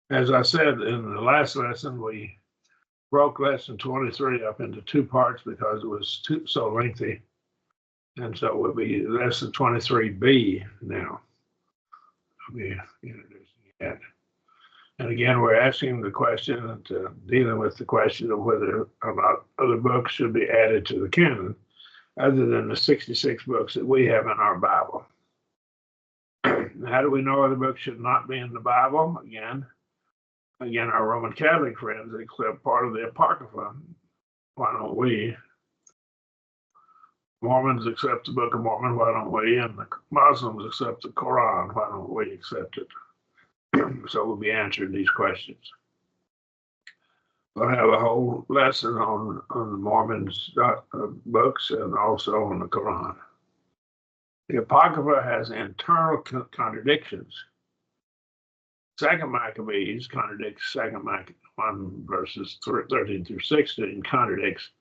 As I said in the last lesson, we broke lesson 23 up into two parts because it was so lengthy. And so it will be lesson 23B now. I'll be introducing that. And again, we're asking the question, dealing with the question of whether or not other books should be added to the canon other than the 66 books that we have in our Bible. How do we know other books should not be in the Bible? Again, our Roman Catholic friends accept part of the Apocrypha. Why don't we? Mormons accept the Book of Mormon. Why don't we? And the Muslims accept the Quran. Why don't we accept it? So we'll be answering these questions. We'll have a whole lesson on the Mormons' books and also on the Quran. The Apocrypha has internal contradictions. Second Maccabees contradicts Second Maccabees 1 verses 13 through 16, contradicts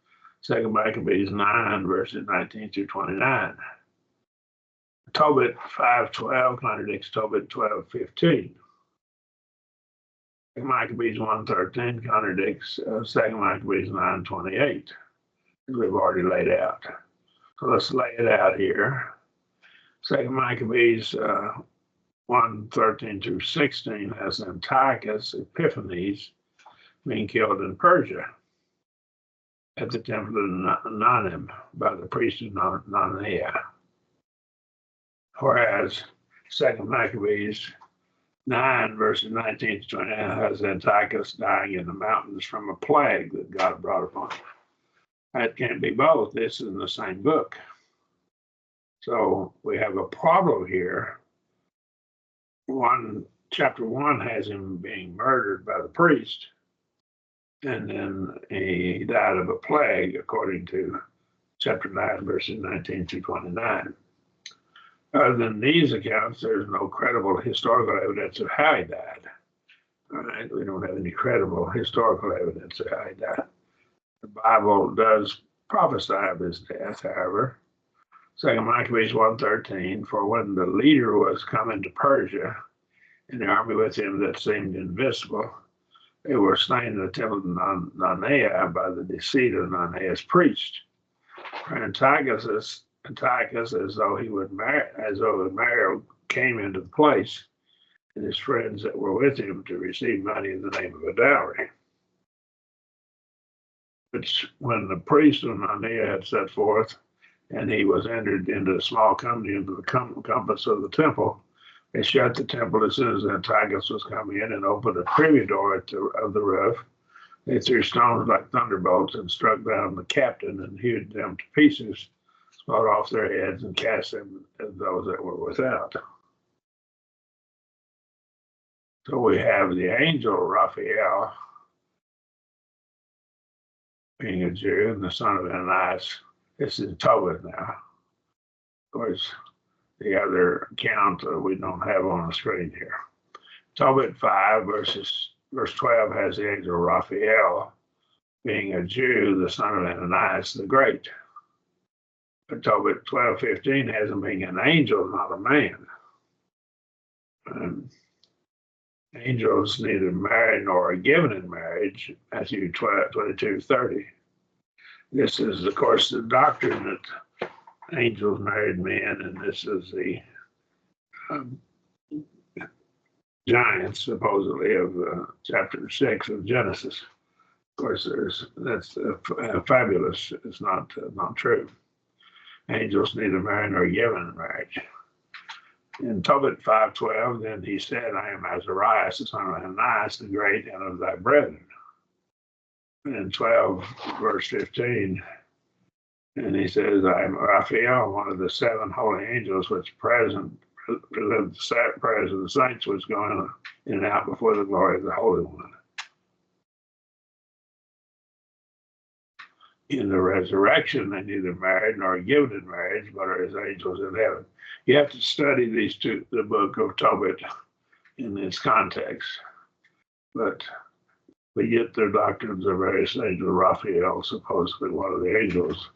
Second Maccabees 9 verses 19 through 29. Tobit 5:12 contradicts Tobit 12:15. Second Maccabees 1:13 contradicts Second Maccabees 9:28, as we've already laid out. So let's lay it out here. Second Maccabees 1:13 through 16 has Antiochus Epiphanes being killed in Persia at the temple of Nanim by the priest of Nanea. Whereas Second Maccabees 9 verses 19 to 29 has Antiochus dying in the mountains from a plague that God brought upon him. That can't be both. This is in the same book. So we have a problem here. Chapter 1 has him being murdered by the priest, and then he died of a plague, according to chapter 9, verses 19 to 29. Other than these accounts, there's no credible historical evidence of how he died. All right, we don't have any credible historical evidence of how he died. The Bible does prophesy of his death, however. Second Maccabees 1:13, for when the leader was come into Persia, and the army with him that seemed invisible, they were slain in the temple of Nanea by the deceit of Nanea's priest. For Antiochus, as though he would marry, came into the place, and his friends that were with him to receive money in the name of a dowry. Which, when the priest of Nanea had set forth, and he was entered into a small company into the compass of the temple, they shut the temple as soon as Antiochus was coming in and opened a privy door of the roof. They threw stones like thunderbolts and struck down the captain and hewed them to pieces, smote off their heads, and cast them as those that were without. So we have the angel Raphael being a Jew and the son of Ananias. This is Tobit now. Of course, the other account we don't have on the screen here. Tobit 5, verse 12 has the angel Raphael being a Jew, the son of Ananias the Great. But Tobit 12:15 has him being an angel, not a man. Angels neither marry nor are given in marriage, Matthew 22:30. This is, of course, the doctrine that angels married men, and this is the giants, supposedly, of chapter 6 of Genesis. Of course, that's fabulous. It's not true. Angels neither marry nor given in marriage. In Tobit 5:12, then he said, I am Azarias, the son of Ananias the Great, and of thy brethren. In 12, verse 15, and he says, I am Raphael, one of the 7 holy angels, which present the prayers of the saints, was going in and out before the glory of the Holy One. In the resurrection, they neither married nor are given in marriage, but are as angels in heaven. You have to study the book of Tobit in its context. But we get their doctrines of various angels. Raphael, supposedly one of the angels,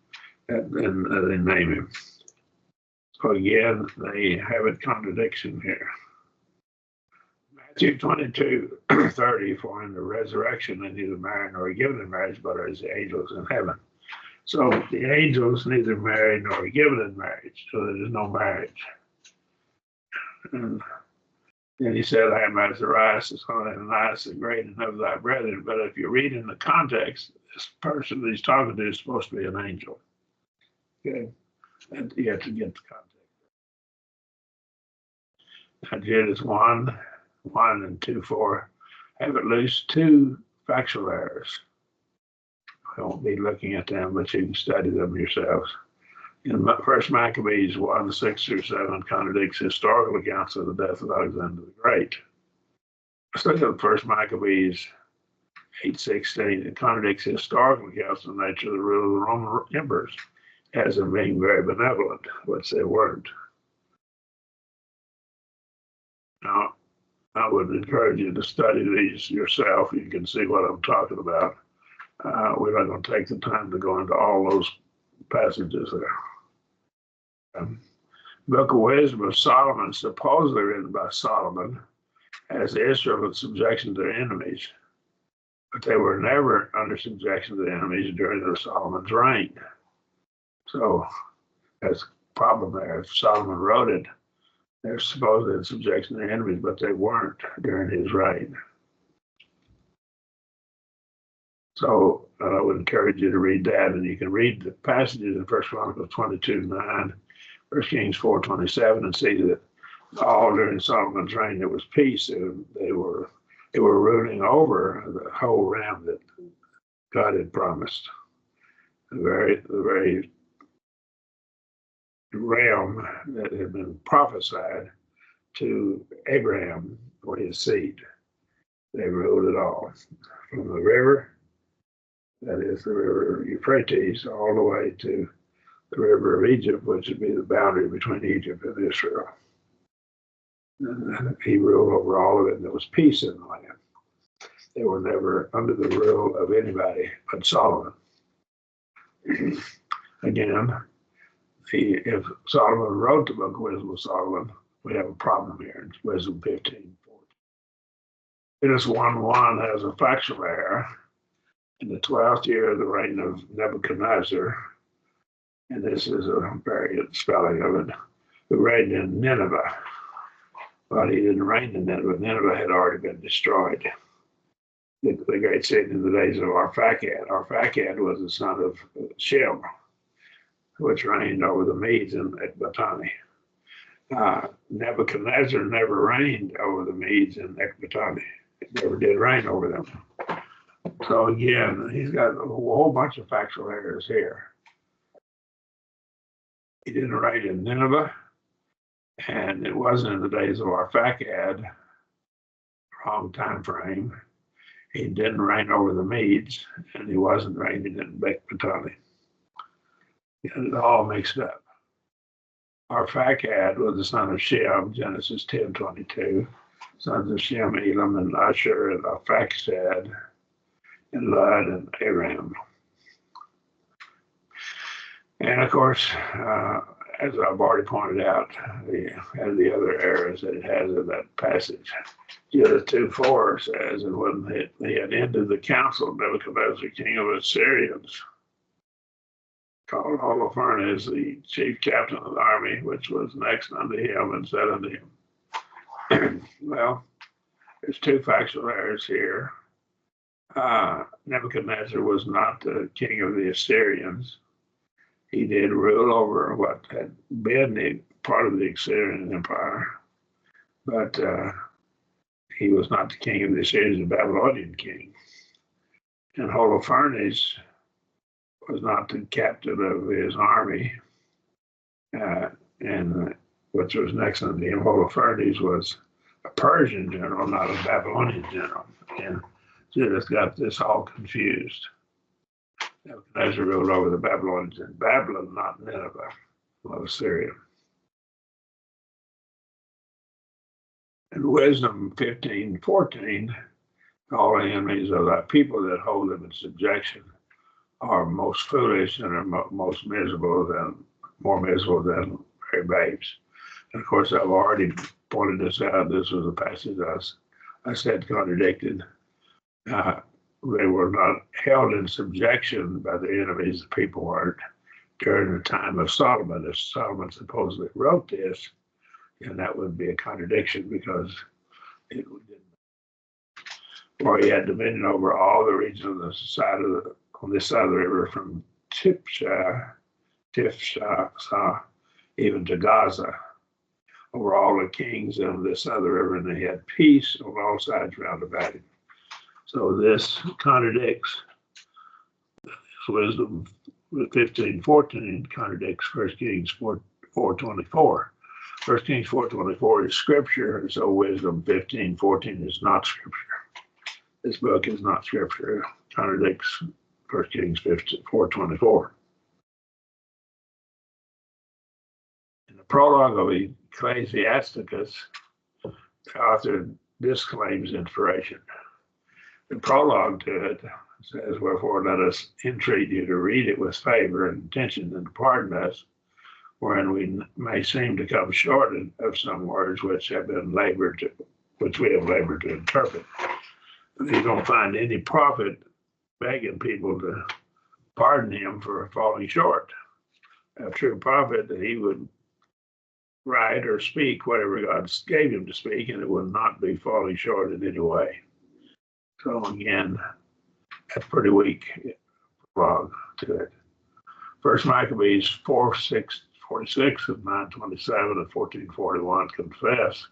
and they name him. So again, they have a contradiction here. Matthew 22:30, for in the resurrection they neither marry nor are given in marriage, but as the angels in heaven. So the angels neither marry nor are given in marriage, so there is no marriage. And then he said, I am Azarias, the son of Ananias, the great and of thy brethren. But if you read in the context, this person that he's talking to is supposed to be an angel. Okay, and you have to get the context. Now, Genesis 1 and 2:4 have at least two factual errors. I won't be looking at them, but you can study them yourselves. In First Maccabees 1:6-7 contradicts historical accounts of the death of Alexander the Great. Let's look at First Maccabees 8:16. It contradicts historical accounts of the nature of the rule of the Roman emperors as them being very benevolent, which they weren't. Now, I would encourage you to study these yourself. You can see what I'm talking about. We're not going to take the time to go into all those passages there. Book of Wisdom of Solomon, supposedly written by Solomon, has Israel in subjection to their enemies, but they were never under subjection to the enemies during Solomon's reign. So that's a problem there. If Solomon wrote it, they're supposedly in subjection to their enemies, but they weren't during his reign. So I would encourage you to read that, and you can read the passages in 1 Chronicles 22:9, 1 Kings 4:27, and see that all during Solomon's reign there was peace, and they were ruling over the whole realm that God had promised. The very realm that had been prophesied to Abraham or his seed. They ruled it all from the river, that is the river Euphrates, all the way to the river of Egypt, which would be the boundary between Egypt and Israel. And he ruled over all of it, and there was peace in the land. They were never under the rule of anybody but Solomon. Again, if Solomon wrote the book of Wisdom of Solomon, we have a problem here. It's Wisdom 15:14. Genesis 1:1 has a factual error. In the 12th year of the reign of Nebuchadnezzar, and this is a variant spelling of it, who reigned in Nineveh. But he didn't reign in Nineveh. Nineveh had already been destroyed. The great city in the days of Arphaxad. Arphaxad was the son of Shem, which reigned over the Medes in Ecbatani. Nebuchadnezzar never reigned over the Medes in Ecbatani. He never did reign over them. So again, he's got a whole bunch of factual errors here. He didn't reign in Nineveh, and it wasn't in the days of Arphaxad, wrong time frame. He didn't reign over the Medes, and he wasn't reigning in Ecbatani. It all mixed up. Arphaxad was the son of Shem, Genesis 10:22. Sons of Shem, Elam, and Ashur, and Arphaxad, and Lud, and Aram. And of course, as I've already pointed out, the other errors that it has in that passage. Genesis 2:4 says, and when he had ended the council, Nebuchadnezzar, king of the Assyrians, called Holofernes, the chief captain of the army, which was next unto him, and said unto him, well, there's two factual errors here. Nebuchadnezzar was not the king of the Assyrians. He did rule over what had been the part of the Assyrian Empire, but he was not the king of the Assyrians, the Babylonian king. And Holofernes was not the captain of his army, and which was next unto him. Holofernes was a Persian general, not a Babylonian general. And just got this all confused. Nebuchadnezzar ruled over the Babylonians in Babylon, not Nineveh, not Assyria. In Wisdom 15:14, all the enemies of thy people that hold them in subjection are most foolish and are most miserable than, more miserable than very babes. And of course, I've already pointed this out. This was a passage I I said contradicted. They were not held in subjection by the enemies the people weren't during the time of Solomon. If Solomon supposedly wrote this, and that would be a contradiction because it didn't. Or he had dominion over all the region on the side of the on this side of the river from Tifsha, even to Gaza, over all the kings on this side of the river, and they had peace on all sides round about him. So this contradicts wisdom 15:14 contradicts 1 Kings 4:24. 1 Kings 4:24 is scripture, so wisdom 15:14 is not scripture. This book is not scripture. It contradicts 1 Kings 4:24. In the prologue of Ecclesiasticus, the author disclaims inspiration. The prologue to it says, "Wherefore let us entreat you to read it with favor and attention, and pardon us, wherein we may seem to come short of some words which we have labored to interpret." You don't find any prophet begging people to pardon him for falling short. A true prophet, that he would write or speak whatever God gave him to speak, and it would not be falling short in any way. So again, that's pretty weak log to it. First Maccabees 4:46 and 9:27 and 14:41 confess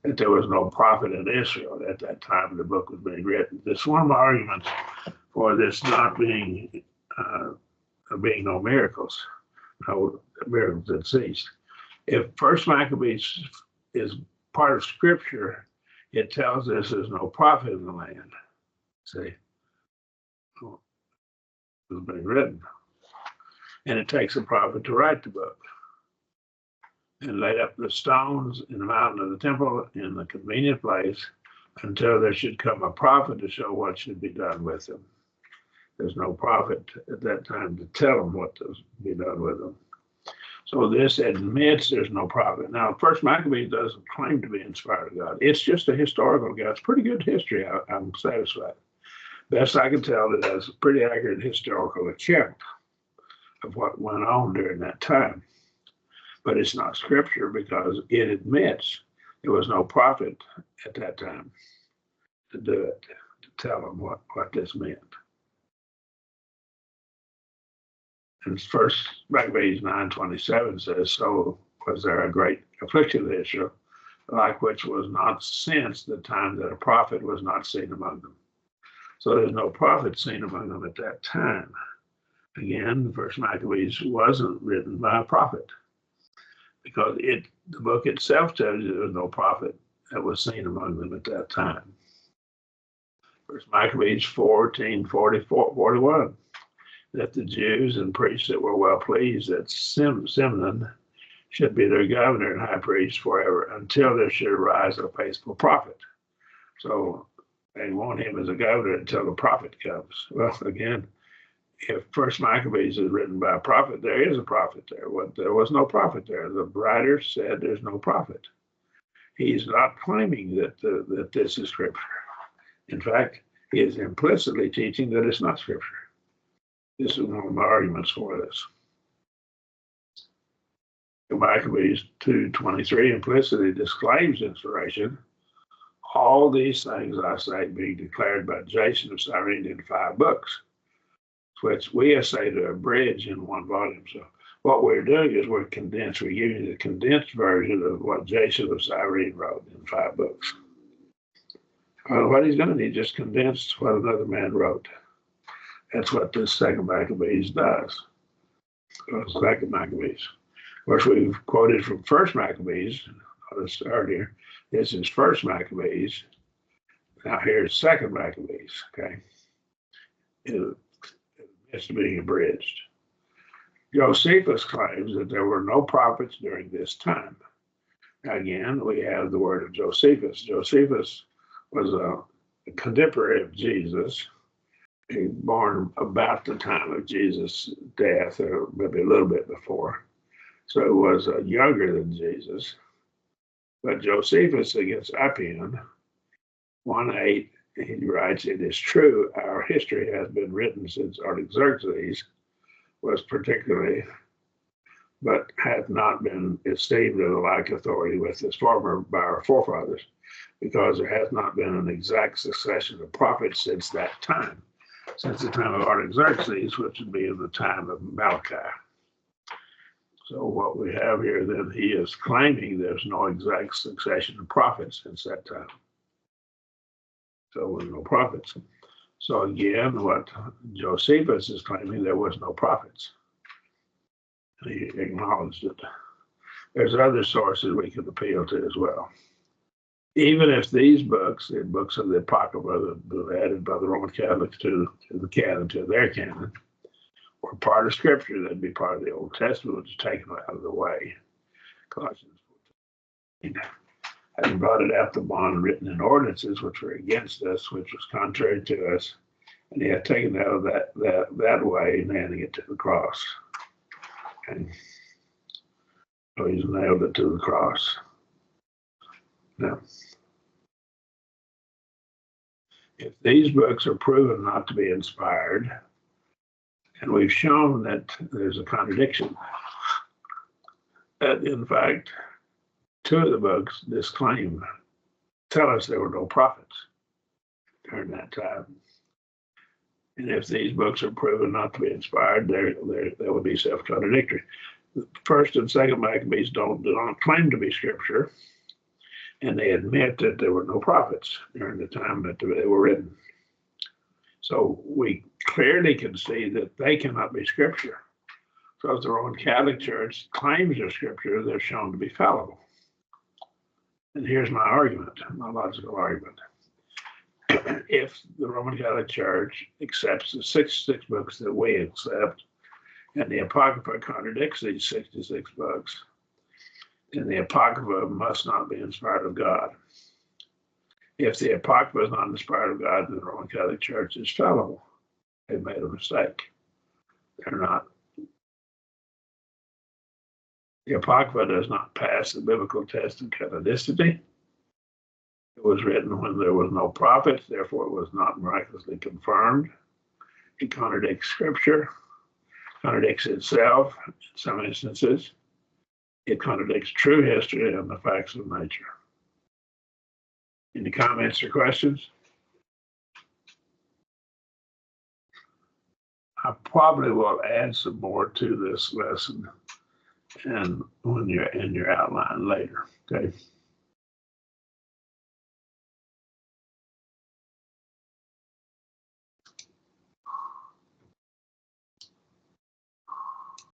that there was no prophet in Israel at that time the book was being written. This is one of my arguments for this not being no miracles, no miracles that ceased. If First Maccabees is part of Scripture, it tells us there's no prophet in the land. See, it was being written, and it takes a prophet to write the book. And laid up the stones in the mountain of the temple in the convenient place until there should come a prophet to show what should be done with them. There's no prophet at that time to tell them what to be done with them. So this admits there's no prophet. Now, First Maccabees doesn't claim to be inspired of God. It's just a historical guy. It's pretty good history. I'm satisfied. Best I can tell, it has a pretty accurate historical account of what went on during that time. But it's not scripture because it admits there was no prophet at that time to do it, to tell them what this meant. And First Maccabees 9:27 says, "So was there a great affliction of Israel, like which was not since the time that a prophet was not seen among them." So there's no prophet seen among them at that time. Again, First Maccabees wasn't written by a prophet, because the book itself tells you there was no prophet that was seen among them at that time. First Maccabees 14:41, that the Jews and priests that were well pleased that Simon should be their governor and high priest forever until there should arise a faithful prophet. So they want him as a governor until the prophet comes. Well, again, if First Maccabees is written by a prophet, there is a prophet there. There was no prophet there. The writer said there's no prophet. He's not claiming that this is scripture. In fact, he is implicitly teaching that it's not scripture. This is one of my arguments for this. Maccabees 2:23 implicitly disclaims inspiration. All these things, I say, being declared by Jason of Cyrene in 5 books, which we essay to abridge in 1 volume. So what we're doing is we're giving you the condensed version of what Jason of Cyrene wrote in 5 books. What he's going to need just condensed what another man wrote. That's what this Second Maccabees does. Second Maccabees. Of course, we've quoted from First Maccabees earlier. This is First Maccabees. Now here's Second Maccabees. Okay. It's being abridged. Josephus claims that there were no prophets during this time. Again, we have the word of Josephus. Josephus was a contemporary of Jesus. He was born about the time of Jesus' death, or maybe a little bit before. So he was younger than Jesus. But Josephus against Appian 1:8, he writes, "It is true, our history has been written since Artaxerxes was particularly, but hath not been esteemed of the like authority with his former by our forefathers, because there has not been an exact succession of prophets since that time, since the time of Artaxerxes, which would be in the time of Malachi." So what we have here, then, he is claiming there's no exact succession of prophets since that time. So there were no prophets. So again, what Josephus is claiming, there was no prophets. He acknowledged it. There's other sources we could appeal to as well. Even if these books, the books of the Apocrypha that were added by the Roman Catholics to the canon, to their canon, were part of Scripture, that'd be part of the Old Testament, which is taken out of the way. Colossians 14. Having brought it out the bond written in ordinances, which were against us, which was contrary to us, and he had taken it out of that way, nailing it to the cross. Okay. So he's nailed it to the cross. Now, if these books are proven not to be inspired, and we've shown that there's a contradiction, that in fact, two of the books disclaim, tell us there were no prophets during that time. And if these books are proven not to be inspired, they would be self-contradictory. The first and second Maccabees don't claim to be scripture, and they admit that there were no prophets during the time that they were written. So we clearly can see that they cannot be scripture. So if the Roman Catholic Church claims they're scripture, they're shown to be fallible. And here's my argument, my logical argument. If the Roman Catholic Church accepts the 66 books that we accept, and the Apocrypha contradicts these 66 books, then the Apocrypha must not be inspired of God. If the Apocrypha is not inspired of God, then the Roman Catholic Church is fallible. They've made a mistake. They're not. The Apocrypha does not pass the biblical test of canonicity. It was written when there was no prophets, therefore it was not miraculously confirmed. It contradicts Scripture, contradicts itself in some instances. It contradicts true history and the facts of nature. Any comments or questions? I probably will add some more to this lesson and when you're in your outline later. Okay.